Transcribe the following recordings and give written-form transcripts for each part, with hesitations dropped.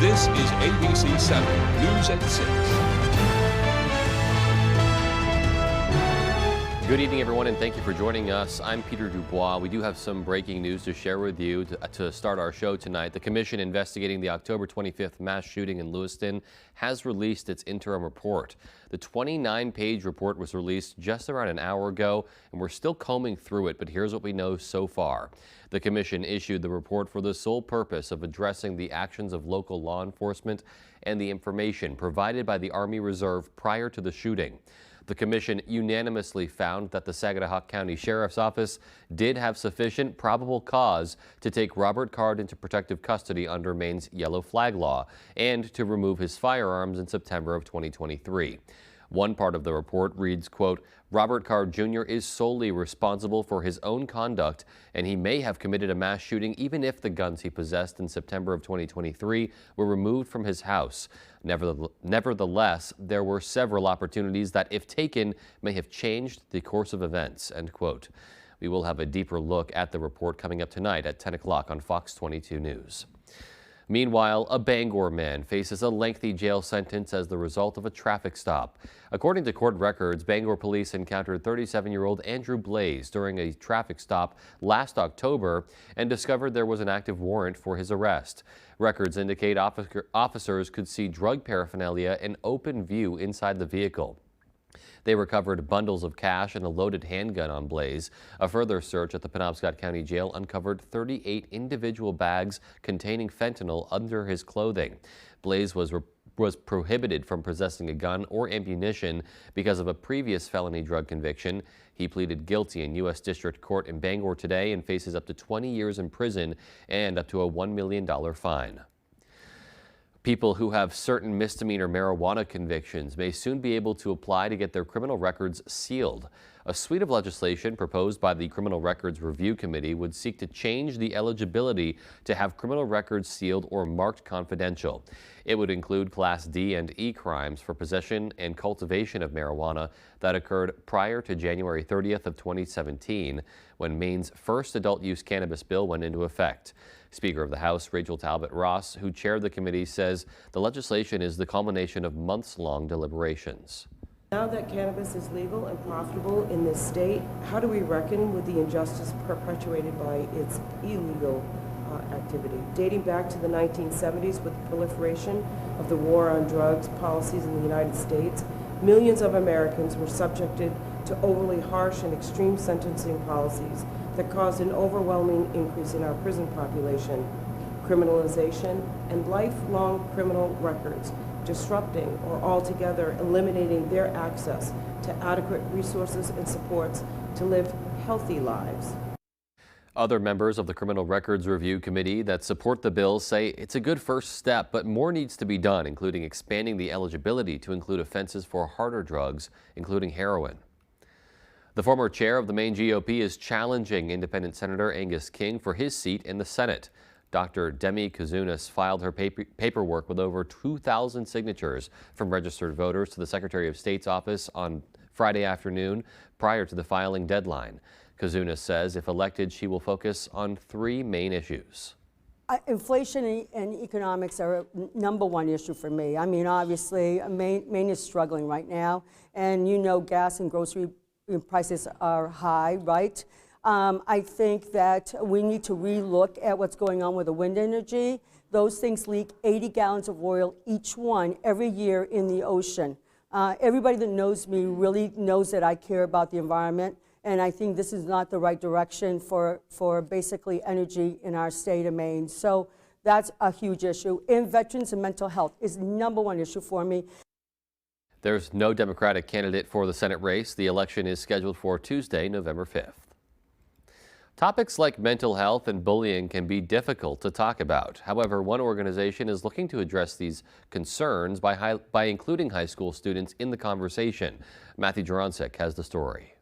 This is ABC 7 News at 6. Good evening, everyone, and thank you for joining us. I'm Peter Dubois. We do have some breaking news to share with you to start our show tonight. The commission investigating the October 25th mass shooting in Lewiston has released its interim report. The 29-page report was released just around an hour ago, and we're still combing through it, but here's what we know so far. The commission issued the report for the sole purpose of addressing the actions of local law enforcement and the information provided by the Army Reserve prior to the shooting. The commission unanimously found that the Saginaw County Sheriff's Office did have sufficient probable cause to take Robert Card into protective custody under Maine's yellow flag law and to remove his firearms in September of 2023. One part of the report reads, quote, Robert Card Jr. is solely responsible for his own conduct, and he may have committed a mass shooting even if the guns he possessed in September of 2023 were removed from his house. Nevertheless, there were several opportunities that, if taken, may have changed the course of events, end quote. We will have a deeper look at the report coming up tonight at 10 o'clock on Fox 22 News. Meanwhile, a Bangor man faces a lengthy jail sentence as the result of a traffic stop. According to court records, Bangor police encountered 37-year-old Andrew Blaze during a traffic stop last October and discovered there was an active warrant for his arrest. Records indicate officers could see drug paraphernalia in open view inside the vehicle. They recovered bundles of cash and a loaded handgun on Blaze. A further search at the Penobscot County Jail uncovered 38 individual bags containing fentanyl under his clothing. Blaze was prohibited from possessing a gun or ammunition because of a previous felony drug conviction. He pleaded guilty in U.S. District Court in Bangor today and faces up to 20 years in prison and up to a $1 million fine. People who have certain misdemeanor marijuana convictions may soon be able to apply to get their criminal records sealed. A suite of legislation proposed by the Criminal Records Review Committee would seek to change the eligibility to have criminal records sealed or marked confidential. It would include Class D and E crimes for possession and cultivation of marijuana that occurred prior to January 30th of 2017, when Maine's first adult-use cannabis bill went into effect. Speaker of the House, Rachel Talbot Ross, who chaired the committee, says the legislation is the culmination of months-long deliberations. Now that cannabis is legal and profitable in this state, how do we reckon with the injustice perpetuated by its illegal activity? Dating back to the 1970s with the proliferation of the war on drugs policies in the United States, millions of Americans were subjected to overly harsh and extreme sentencing policies that caused an overwhelming increase in our prison population, criminalization, and lifelong criminal records, disrupting or altogether eliminating their access to adequate resources and supports to live healthy lives. Other members of the Criminal Records Review Committee that support the bill say it's a good first step, but more needs to be done, including expanding the eligibility to include offenses for harder drugs, including heroin. The former chair of the Maine GOP is challenging independent Senator Angus King for his seat in the Senate. Dr. Demi Kazunas filed her paperwork with over 2,000 signatures from registered voters to the Secretary of State's office on Friday afternoon prior to the filing deadline. Kazunas says if elected, she will focus on three main issues. Inflation and economics are a number one issue for me. I mean, obviously, Maine is struggling right now, and you know gas and grocery prices are high, right? I think that we need to relook at what's going on with the wind energy. Those things leak 80 gallons of oil each one every year in the ocean. Everybody that knows me really knows that I care about the environment, and I think this is not the right direction for basically energy in our state of Maine. So that's a huge issue. And veterans and mental health is number one issue for me. There's no Democratic candidate for the Senate race. The election is scheduled for Tuesday, November 5th. Topics like mental health and bullying can be difficult to talk about. However, one organization is looking to address these concerns by including high school students in the conversation. Matthew Jurancic has the story.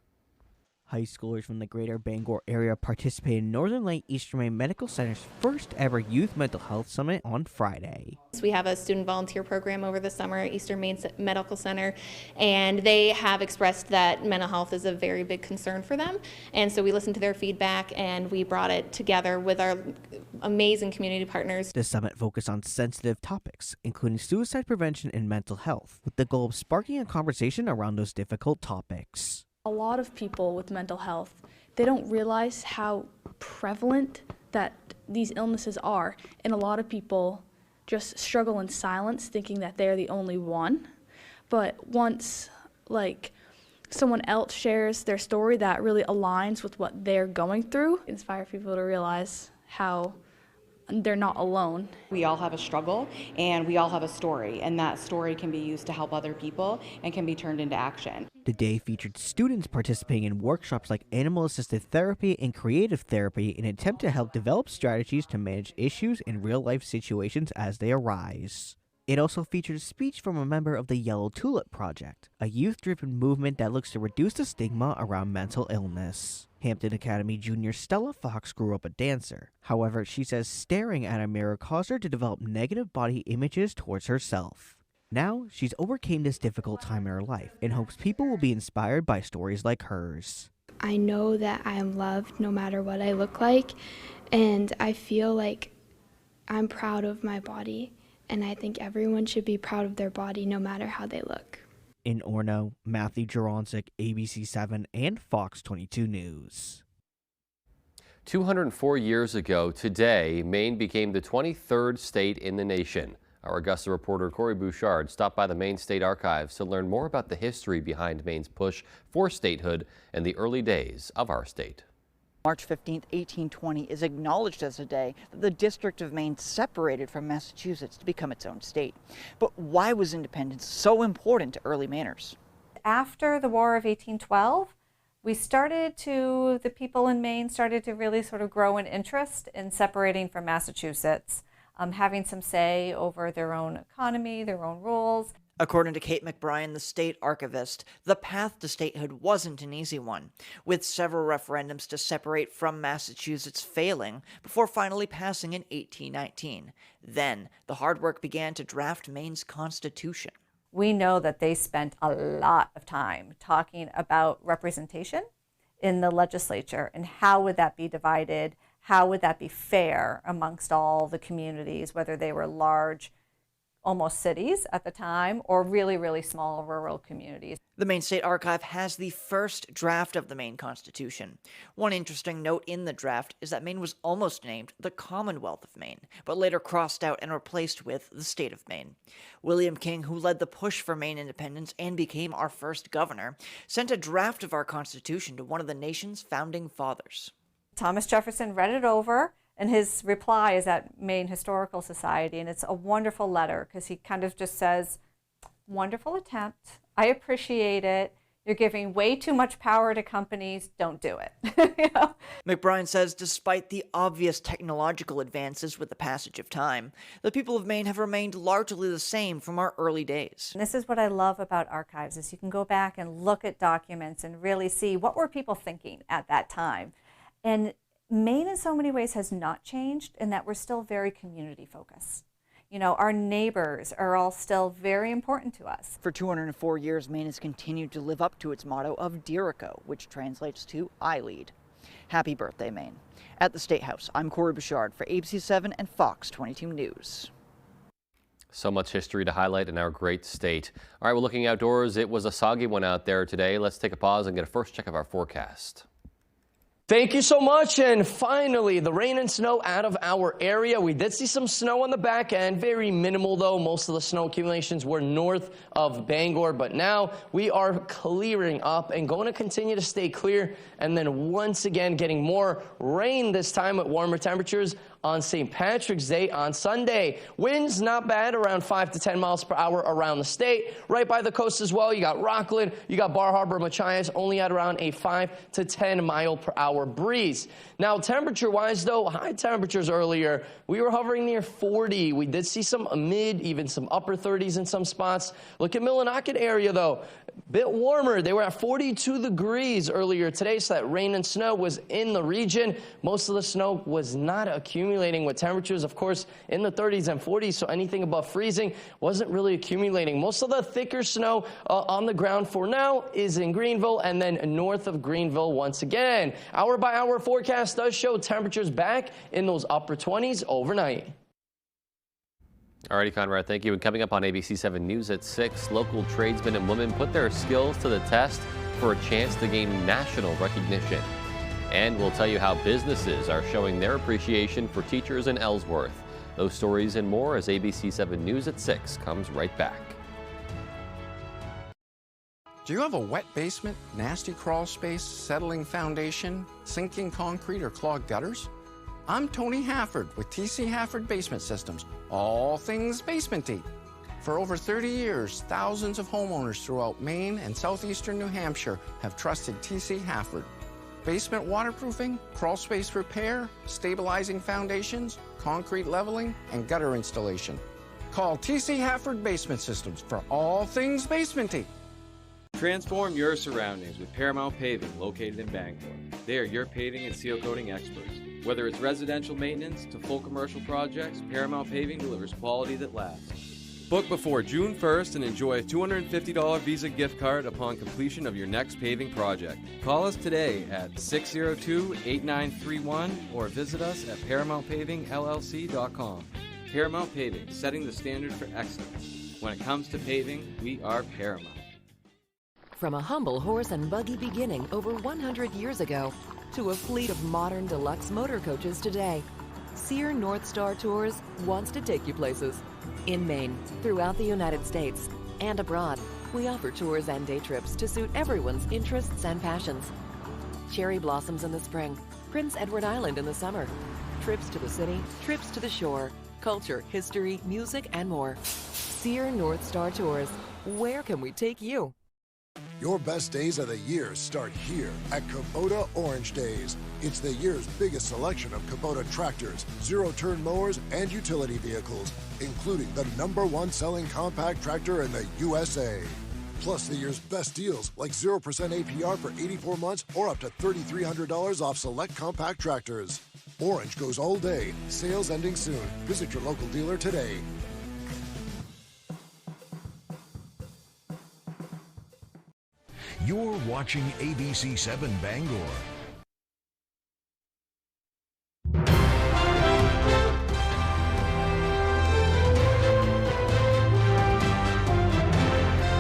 High schoolers from the greater Bangor area participated in Northern Light Eastern Maine Medical Center's first ever Youth Mental Health Summit on Friday. We have a student volunteer program over the summer at Eastern Maine Medical Center, and they have expressed that mental health is a very big concern for them. And so we listened to their feedback and we brought it together with our amazing community partners. The summit focused on sensitive topics, including suicide prevention and mental health, with the goal of sparking a conversation around those difficult topics. A lot of people with mental health, they don't realize how prevalent that these illnesses are, and a lot of people just struggle in silence thinking that they're the only one. But once someone else shares their story that really aligns with what they're going through, inspire people to realize how they're not alone. We all have a struggle and we all have a story, and that story can be used to help other people and can be turned into action. The day featured students participating in workshops like animal-assisted therapy and creative therapy in an attempt to help develop strategies to manage issues in real-life situations as they arise. It also featured a speech from a member of the Yellow Tulip Project, a youth-driven movement that looks to reduce the stigma around mental illness. Hampton Academy junior Stella Fox grew up a dancer. However, she says staring at a mirror caused her to develop negative body images towards herself. Now, she's overcame this difficult time in her life and hopes people will be inspired by stories like hers. I know that I am loved no matter what I look like, and I feel like I'm proud of my body, and I think everyone should be proud of their body no matter how they look. In Orono, Matthew Jaroncic, ABC7 and Fox 22 News. 204 years ago today, Maine became the 23rd state in the nation. Our Augusta reporter Corey Bouchard stopped by the Maine State Archives to learn more about the history behind Maine's push for statehood and the early days of our state. March 15, 1820 is acknowledged as a day that the District of Maine separated from Massachusetts to become its own state. But why was independence so important to early Mainers? After the War of 1812, the people in Maine started to really sort of grow an interest in separating from Massachusetts, having some say over their own economy, their own rules. According to Kate McBrien, the state archivist, the path to statehood wasn't an easy one, with several referendums to separate from Massachusetts failing before finally passing in 1819. Then, the hard work began to draft Maine's Constitution. We know that they spent a lot of time talking about representation in the legislature and how would that be divided, how would that be fair amongst all the communities, whether they were large, almost cities at the time, or really, really small rural communities. The Maine State Archive has the first draft of the Maine Constitution. One interesting note in the draft is that Maine was almost named the Commonwealth of Maine, but later crossed out and replaced with the State of Maine. William King, who led the push for Maine independence and became our first governor, sent a draft of our Constitution to one of the nation's founding fathers. Thomas Jefferson read it over, and his reply is at Maine Historical Society, and it's a wonderful letter because he kind of just says, wonderful attempt, I appreciate it, you're giving way too much power to companies, don't do it. You know? McBrien says despite the obvious technological advances with the passage of time, the people of Maine have remained largely the same from our early days. And this is what I love about archives, is you can go back and look at documents and really see what were people thinking at that time. And Maine in so many ways has not changed in that we're still very community focused. You know, our neighbors are all still very important to us. For 204 years, Maine has continued to live up to its motto of Dirico, which translates to I lead. Happy birthday, Maine. At the State House, I'm Corey Bouchard for ABC7 and Fox 22 News. So much history to highlight in our great state. All right, we're looking outdoors. It was a soggy one out there today. Let's take a pause and get a first check of our forecast. Thank you so much, and finally, the rain and snow out of our area. We did see some snow on the back end, very minimal though. Most of the snow accumulations were north of Bangor, but now we are clearing up and going to continue to stay clear, and then once again getting more rain this time with warmer temperatures on St. Patrick's Day on Sunday. Winds not bad, around 5 to 10 miles per hour around the state. Right by the coast as well, you got Rockland, you got Bar Harbor, Machias, only at around a 5 to 10 mile per hour breeze. Now, temperature-wise, though, high temperatures earlier, we were hovering near 40. We did see some mid, even some upper 30s in some spots. Look at Millinocket area, though. bit warmer. They were at 42 degrees earlier today, so that rain and snow was in the region. Most of the snow was not accumulating, with temperatures, of course, in the 30s and 40s, so anything above freezing wasn't really accumulating. Most of the thicker snow on the ground for now is in Greenville and then north of Greenville once again. Hour-by-hour forecast does show temperatures back in those upper 20s overnight. Alrighty, Conrad, thank you. And coming up on ABC 7 News at 6, local tradesmen and women put their skills to the test for a chance to gain national recognition. And we'll tell you how businesses are showing their appreciation for teachers in Ellsworth. Those stories and more as ABC 7 News at 6 comes right back. Do you have a wet basement, nasty crawl space, settling foundation, sinking concrete, or clogged gutters? I'm Tony Hafford with TC Hafford Basement Systems, all things basement-y. For over 30 years, thousands of homeowners throughout Maine and southeastern New Hampshire have trusted TC Hafford. Basement waterproofing, crawl space repair, stabilizing foundations, concrete leveling, and gutter installation. Call TC Hafford Basement Systems for all things basement-y. Transform your surroundings with Paramount Paving, located in Bangor. They are your paving and seal coating experts. Whether it's residential maintenance to full commercial projects, Paramount Paving delivers quality that lasts. Book before June 1st and enjoy a $250 Visa gift card upon completion of your next paving project. Call us today at 602-8931 or visit us at ParamountPavingLLC.com. Paramount Paving, setting the standard for excellence. When it comes to paving, we are Paramount. From a humble horse and buggy beginning over 100 years ago to a fleet of modern deluxe motor coaches today, Sear North Star Tours wants to take you places. In Maine, throughout the United States, and abroad, we offer tours and day trips to suit everyone's interests and passions. Cherry blossoms in the spring, Prince Edward Island in the summer, trips to the city, trips to the shore, culture, history, music, and more. Sear North Star Tours. Where can we take you? Your best days of the year start here at Kubota Orange Days. It's the year's biggest selection of Kubota tractors, zero-turn mowers, and utility vehicles, including the #1 selling compact tractor in the USA. Plus the year's best deals, like 0% APR for 84 months or up to $3,300 off select compact tractors. Orange goes all day. Sales ending soon. Visit your local dealer today. You're watching ABC 7 Bangor.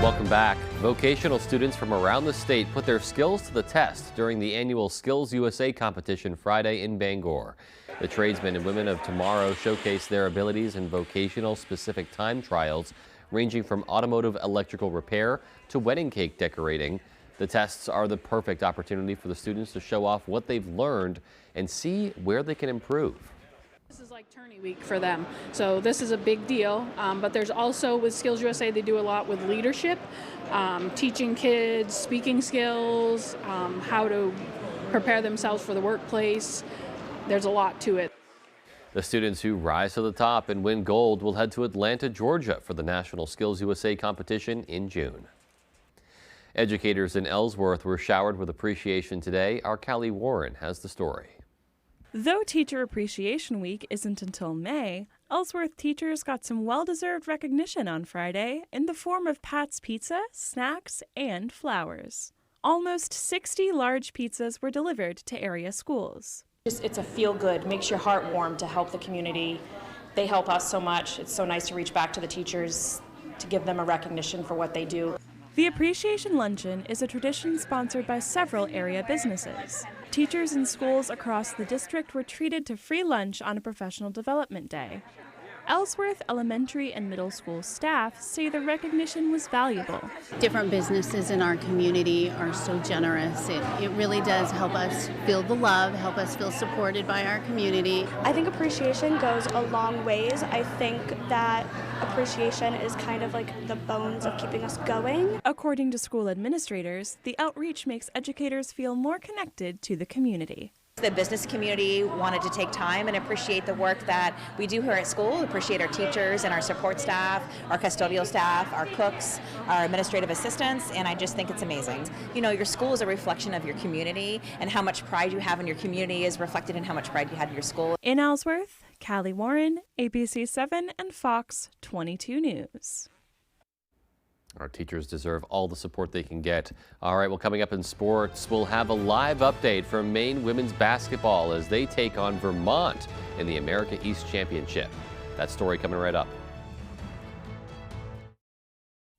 Welcome back. Vocational students from around the state put their skills to the test during the annual Skills USA competition Friday in Bangor. The tradesmen and women of tomorrow showcase their abilities in vocational specific time trials ranging from automotive electrical repair to wedding cake decorating. The tests are the perfect opportunity for the students to show off what they've learned and see where they can improve. This is like tourney week for them, so this is a big deal, but there's also, with Skills USA, they do a lot with leadership, teaching kids speaking skills, how to prepare themselves for the workplace. There's a lot to it. The students who rise to the top and win gold will head to Atlanta, Georgia for the National Skills USA competition in June. Educators in Ellsworth were showered with appreciation today. Our Callie Warren has the story. Though Teacher Appreciation Week isn't until May, Ellsworth teachers got some well-deserved recognition on Friday in the form of Pat's Pizza, snacks, and flowers. Almost 60 large pizzas were delivered to area schools. It's a feel-good, makes your heart warm to help the community. They help us so much. It's so nice to reach back to the teachers to give them a recognition for what they do. The Appreciation Luncheon is a tradition sponsored by several area businesses. Teachers in schools across the district were treated to free lunch on a professional development day. Ellsworth elementary and middle school staff say the recognition was valuable. Different businesses in our community are so generous. It really does help us feel the love, help us feel supported by our community. I think appreciation goes a long ways. I think that appreciation is kind of like the bones of keeping us going. According to school administrators, the outreach makes educators feel more connected to the community. The business community wanted to take time and appreciate the work that we do here at school, appreciate our teachers and our support staff, our custodial staff, our cooks, our administrative assistants, and I just think it's amazing. You know, your school is a reflection of your community, and how much pride you have in your community is reflected in how much pride you have in your school. In Ellsworth, Callie Warren, ABC 7 and Fox 22 News. Our teachers deserve all the support they can get. All right, well, coming up in sports, we'll have a live update from Maine women's basketball as they take on Vermont in the America East Championship. That story coming right up.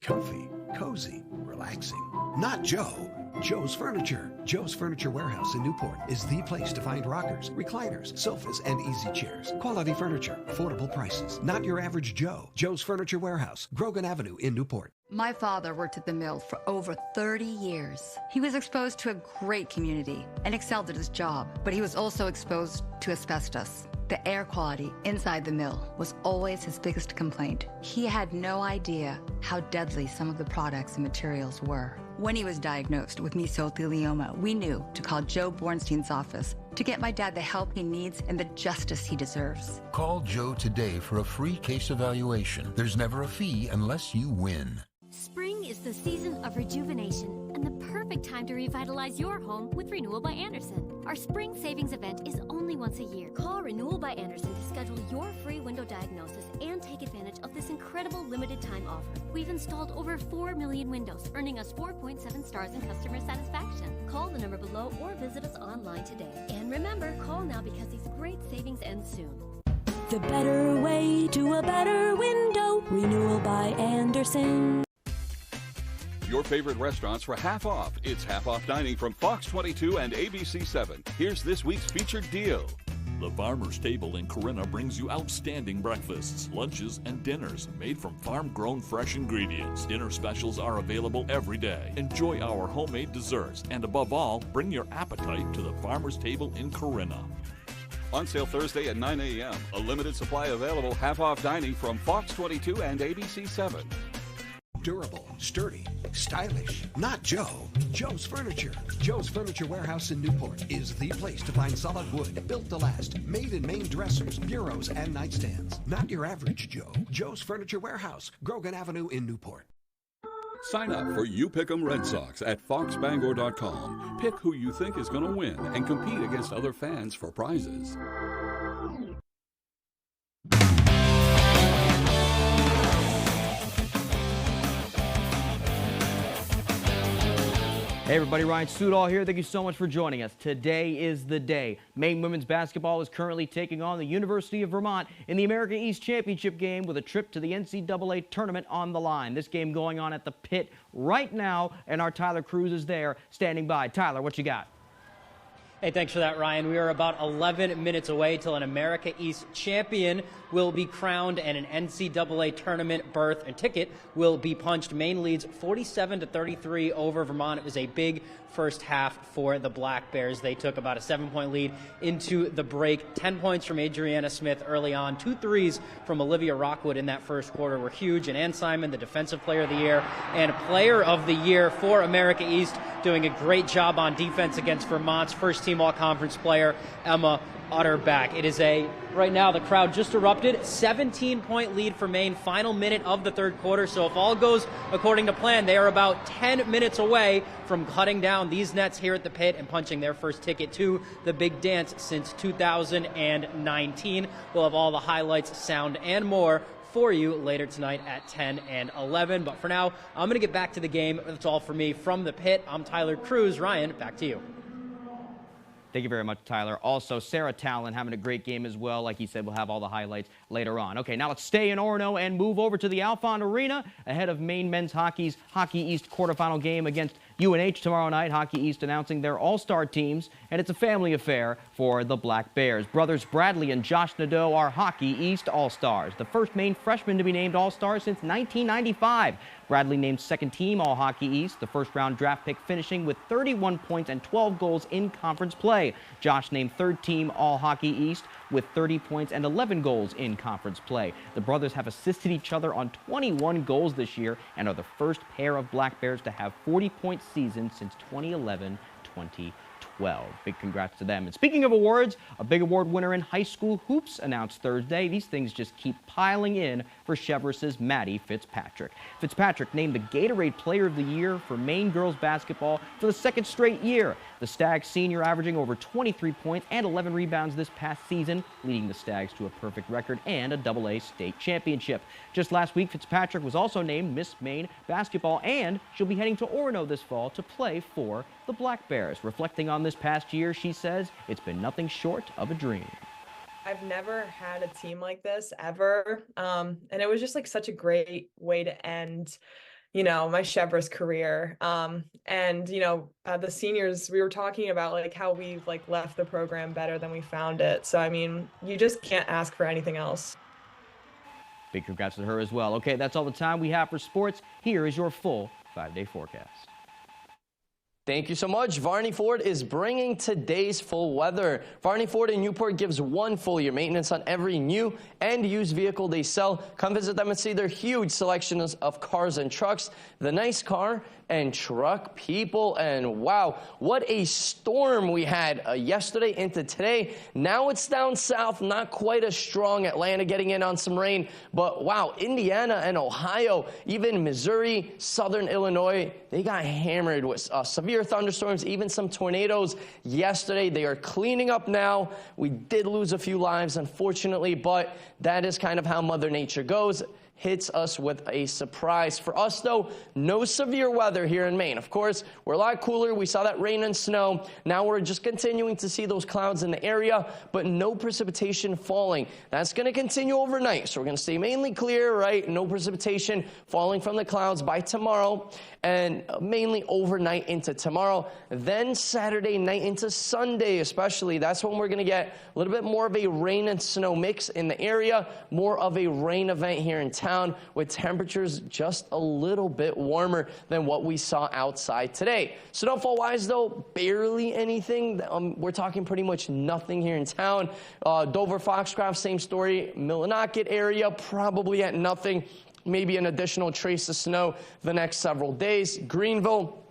Comfy, cozy, relaxing. Not Joe. Joe's Furniture. Joe's Furniture Warehouse in Newport is the place to find rockers, recliners, sofas, and easy chairs. Quality furniture, affordable prices. Not your average Joe. Joe's Furniture Warehouse, Grogan Avenue in Newport. My father worked at the mill for over 30 years. He was exposed to a great community and excelled at his job, but he was also exposed to asbestos. The air quality inside the mill was always his biggest complaint. He had no idea how deadly some of the products and materials were. When he was diagnosed with mesothelioma, we knew to call Joe Bornstein's office to get my dad the help he needs and the justice he deserves. Call Joe today for a free case evaluation. There's never a fee unless you win. Spring is the season of rejuvenation and the perfect time to revitalize your home with Renewal by Andersen. Our spring savings event is only once a year. Call Renewal by Andersen to schedule your free window diagnosis and take advantage of this incredible limited time offer. We've installed over 4 million windows, earning us 4.7 stars in customer satisfaction. Call the number below or visit us online today. And remember, call now because these great savings end soon. The better way to a better window. Renewal by Andersen. Your favorite restaurants for half off. It's half off dining from Fox 22 and ABC 7. Here's this week's featured deal. The Farmer's Table in Corinna brings you outstanding breakfasts, lunches, and dinners made from farm-grown fresh ingredients. Dinner specials are available every day. Enjoy our homemade desserts, and above all, bring your appetite to the Farmer's Table in Corinna. On sale Thursday at 9 a.m. A limited supply available half off dining from Fox 22 and ABC 7. Durable, sturdy, stylish. Not Joe. Joe's Furniture. Joe's Furniture Warehouse in Newport is the place to find solid wood, built to last, made in Maine dressers, bureaus, and nightstands. Not your average Joe. Joe's Furniture Warehouse, Grogan Avenue in Newport. Sign up for You Pick 'em Red Sox at foxbangor.com. Pick who you think is going to win and compete against other fans for prizes. Hey everybody, Ryan Sudol here. Thank you so much for joining us. Today is the day. Maine women's basketball is currently taking on the University of Vermont in the America East Championship game with a trip to the NCAA tournament on the line. This game going on at the Pit right now, and our Tyler Cruz is there standing by. Tyler, what you got? Hey, thanks for that, Ryan. We are about 11 minutes away till an America East champion will be crowned and an NCAA tournament berth and ticket will be punched. Maine leads 47-33 over Vermont. It was a big first half for the Black Bears. They took about a 7-point lead into the break. 10 points from Adriana Smith early on. 2 threes from Olivia Rockwood in that first quarter were huge. And Ann Simon, the Defensive Player of the Year and Player of the Year for America East, doing a great job on defense against Vermont's first-team all-conference player, Emma Utterback. It is right now the crowd just erupted. 17-point lead for Maine, final minute of the third quarter. So if all goes according to plan, they are about 10 minutes away from cutting down these nets here at the Pit and punching their first ticket to the big dance since 2019. We'll have all the highlights, sound, and more for you later tonight at 10 and 11. But for now, I'm going to get back to the game. That's all for me from the Pit. I'm Tyler Cruz. Ryan, back to you. Thank you very much, Tyler. Also, Sarah Talon having a great game as well. Like he said, we'll have all the highlights later on. Okay, now let's stay in Orono and move over to the Alfond Arena ahead of Maine men's hockey's Hockey East quarterfinal game against UNH tomorrow night. Hockey East announcing their all-star teams, and it's a family affair for the Black Bears. Brothers Bradley and Josh Nadeau are Hockey East All-Stars, the first Maine freshman to be named All-Star since 1995. Bradley named second team All-Hockey East, the first-round draft pick finishing with 31 points and 12 goals in conference play. Josh named third team All-Hockey East with 30 points and 11 goals in conference play. The brothers have assisted each other on 21 goals this year and are the first pair of Black Bears to have 40-point seasons since 2011-2012. well. Big congrats to them. And speaking of awards, a big award winner in high school hoops announced Thursday. These things just keep piling in for Cheverus's Maddie Fitzpatrick. Fitzpatrick named the Gatorade Player of the Year for Maine girls basketball for the second straight year. The Stags senior averaging over 23 points and 11 rebounds this past season, leading the Stags to a perfect record and a AA state championship. Just last week, Fitzpatrick was also named Miss Maine basketball, and she'll be heading to Orono this fall to play for the Black Bears. Reflecting on this past year, she says it's been nothing short of a dream. I've never had a team like this ever, and it was just like such a great way to end my Cheverus career. The seniors, we were talking about like how we've like left the program better than we found it. So, I mean, you just can't ask for anything else. Big congrats to her as well. Okay, that's all the time we have for sports. Here is your full 5-day forecast. Thank you so much. Varney Ford is bringing today's full weather. Varney Ford in Newport gives 1 full year maintenance on every new and used vehicle they sell. Come visit them and see their huge selection of cars and trucks. The nice car and truck people. And wow, what a storm we had yesterday into today. Now it's down south, not quite as strong. Atlanta getting in on some rain. But wow, Indiana and Ohio, even Missouri, southern Illinois, they got hammered with severe thunderstorms, even some tornadoes yesterday. They are cleaning up now. We did lose a few lives, unfortunately, but that is kind of how Mother Nature goes. Hits us with a surprise. For us, though, no severe weather here in Maine. Of course, we're a lot cooler. We saw that rain and snow. Now we're just continuing to see those clouds in the area, but no precipitation falling. That's going to continue overnight, so we're going to stay mainly clear, right? No precipitation falling from the clouds by tomorrow, and mainly overnight into tomorrow. Then Saturday night into Sunday especially, that's when we're going to get a little bit more of a rain and snow mix in the area, more of a rain event here in town, with temperatures just a little bit warmer than what we saw outside today. Snowfall-wise, though, barely anything. We're talking pretty much nothing here in town. Dover, Foxcroft, same story. Millinocket area, probably at nothing. Maybe an additional trace of snow the next several days. Greenville,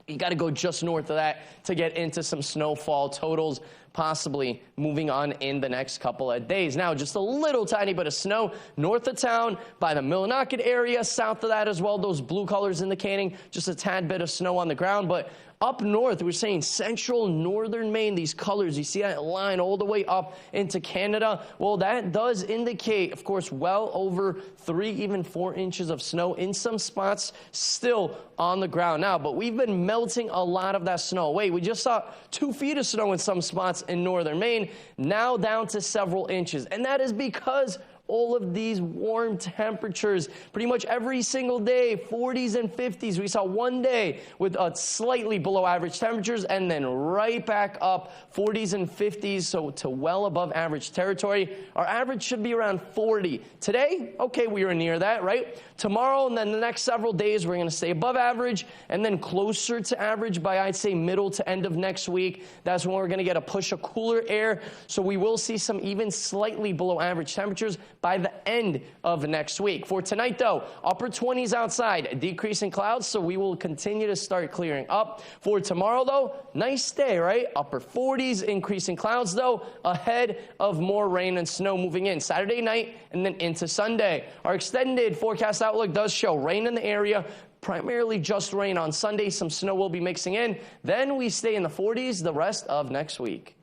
you got to go just north of that to get into some snowfall totals, possibly moving on in the next couple of days. Now, just a little tiny bit of snow north of town by the Millinocket area, south of that as well, those blue colors indicating just a tad bit of snow on the ground. But up north, we're saying central northern Maine, these colors, you see that line all the way up into Canada. Well, that does indicate, of course, well over 3, even 4 inches of snow in some spots still on the ground now. But we've been melting a lot of that snow away. We just saw 2 feet of snow in some spots in northern Maine, now down to several inches. And that is because all of these warm temperatures pretty much every single day, 40s and 50s. We saw one day with slightly below average temperatures and then right back up 40s and 50s, so to well above average territory. Our average should be around 40. Today, okay, we were near that, right? Tomorrow and then the next several days, we're going to stay above average and then closer to average by, I'd say, middle to end of next week. That's when we're going to get a push of cooler air, so we will see some even slightly below average temperatures by the end of next week. For tonight, though, upper 20s outside, decreasing clouds, so we will continue to start clearing up. For tomorrow, though, nice day, right? Upper 40s, increasing clouds, though, ahead of more rain and snow moving in Saturday night and then into Sunday. Our extended forecast outlook does show rain in the area, primarily just rain on Sunday. Some snow will be mixing in. Then we stay in the 40s the rest of next week.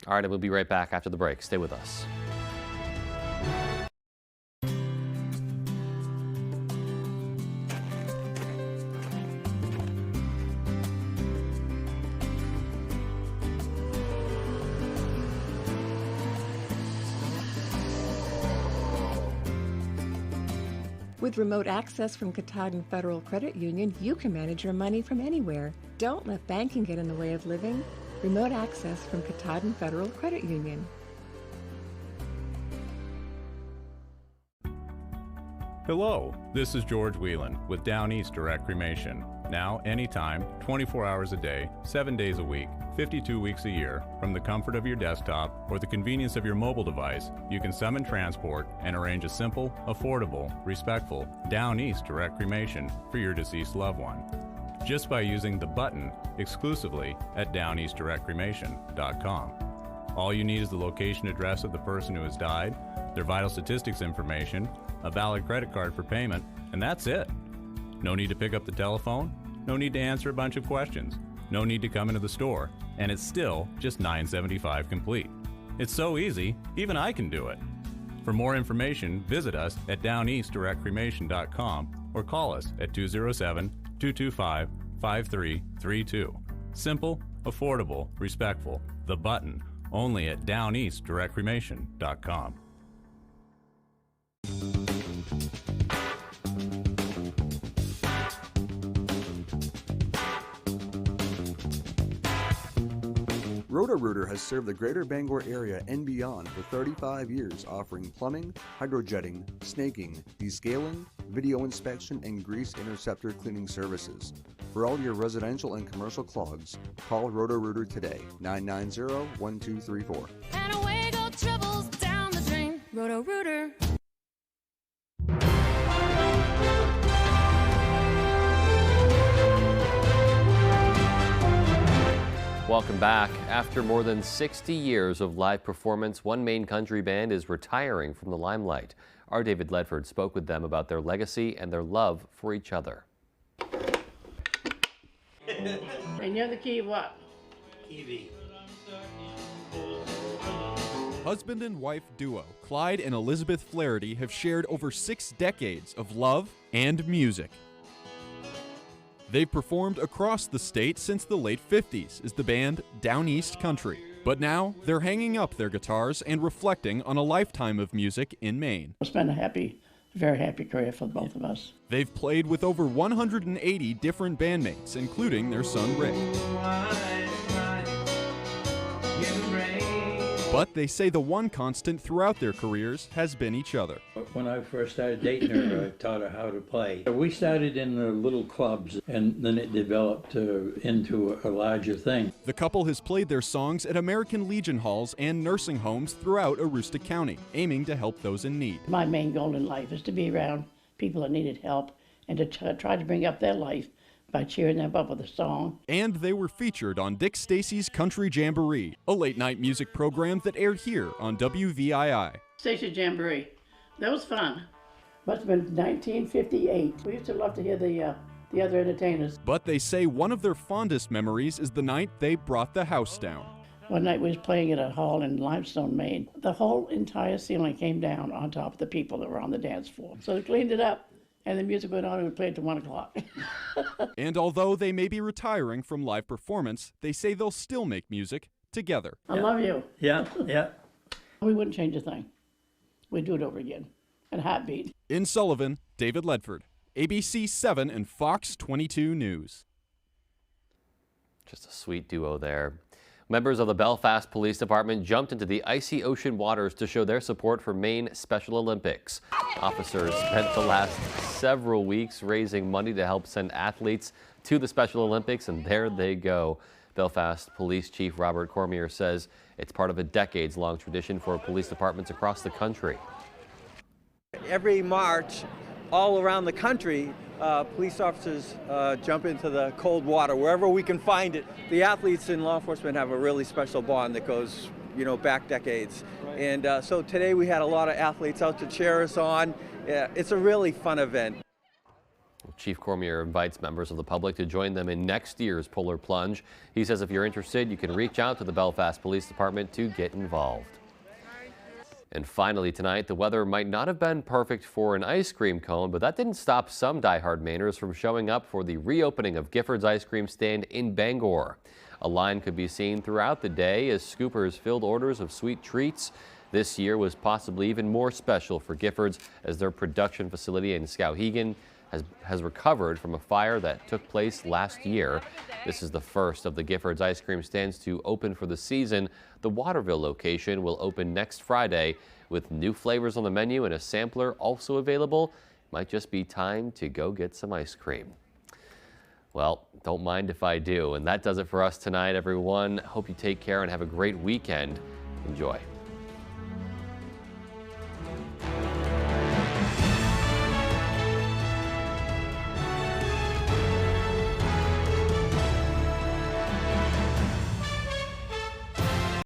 All right, and we'll be right back after the break. Stay with us. With remote access from Katahdin Federal Credit Union, you can manage your money from anywhere. Don't let banking get in the way of living. Remote access from Katahdin Federal Credit Union. Hello, this is George Whelan with Down East Direct Cremation. Now, anytime, 24 hours a day, 7 days a week, 52 weeks a year, from the comfort of your desktop or the convenience of your mobile device, you can summon transport and arrange a simple, affordable, respectful, Down East Direct Cremation for your deceased loved one. just by using the button exclusively at downeastdirectcremation.com. All you need is the location address of the person who has died, their vital statistics information, a valid credit card for payment, and that's it. No need to pick up the telephone, no need to answer a bunch of questions, no need to come into the store, and it's still just $9.75 complete. It's so easy, even I can do it. For more information, visit us at downeastdirectcremation.com or call us at 207-225-5332. Simple, affordable, respectful. The button, only at downeastdirectcremation.com. Roto-Rooter has served the greater Bangor area and beyond for 35 years, offering plumbing, hydrojetting, snaking, descaling, video inspection, and grease interceptor cleaning services. For all your residential and commercial clogs, call Roto-Rooter today, 990-1234. And away go troubles down the drain. Roto-Rooter. Welcome back. After more than 60 years of live performance, one Maine country band is retiring from the limelight. Our David Ledford spoke with them about their legacy and their love for each other. And you're the key of what? Evie. Husband and wife duo Clyde and Elizabeth Flaherty have shared over 6 decades of love and music. They've performed across the state since the late 50s as the band Down East Country. But now they're hanging up their guitars and reflecting on a lifetime of music in Maine. It's been a very happy career for both of us. They've played with over 180 different bandmates, including their son Rick. But they say the one constant throughout their careers has been each other. When I first started dating her, I taught her how to play. We started in the little clubs, and then it developed into a larger thing. The couple has played their songs at American Legion halls and nursing homes throughout Aroostook County, aiming to help those in need. My main goal in life is to be around people that needed help and to try to bring up their life by cheering them up with a song. And they were featured on Dick Stacy's Country Jamboree, a late-night music program that aired here on WVII. Stacy Jamboree. That was fun. Must have been 1958. We used to love to hear the other entertainers. But they say one of their fondest memories is the night they brought the house down. One night we was playing at a hall in Limestone, Maine. The whole entire ceiling came down on top of the people that were on the dance floor. So they cleaned it up. And the music went on and we played till 1 o'clock. And although they may be retiring from live performance, they say they'll still make music together. I love you. Yeah, yeah. We wouldn't change a thing. We'd do it over again. And heartbeat. In Sullivan, David Ledford, ABC 7 and Fox 22 News. Just a sweet duo there. Members of the Belfast Police Department jumped into the icy ocean waters to show their support for Maine Special Olympics. Officers spent the last several weeks raising money to help send athletes to the Special Olympics, and there they go. Belfast Police Chief Robert Cormier says it's part of a decades-long tradition for police departments across the country. Every March, all around the country, police officers jump into the cold water wherever we can find it. The athletes and law enforcement have a really special bond that goes, back decades. Right. And so today we had a lot of athletes out to cheer us on. It's a really fun event. Chief Cormier invites members of the public to join them in next year's Polar Plunge. He says if you're interested, you can reach out to the Belfast Police Department to get involved. And finally tonight, the weather might not have been perfect for an ice cream cone, but that didn't stop some diehard Mainers from showing up for the reopening of Gifford's Ice Cream Stand in Bangor. A line could be seen throughout the day as scoopers filled orders of sweet treats. This year was possibly even more special for Gifford's as their production facility in Skowhegan has recovered from a fire that took place last year. This is the first of the Gifford's ice cream stands to open for the season. The Waterville location will open next Friday with new flavors on the menu and a sampler also available. Might just be time to go get some ice cream. Well, don't mind if I do. And that does it for us tonight, everyone. Hope you take care and have a great weekend. Enjoy.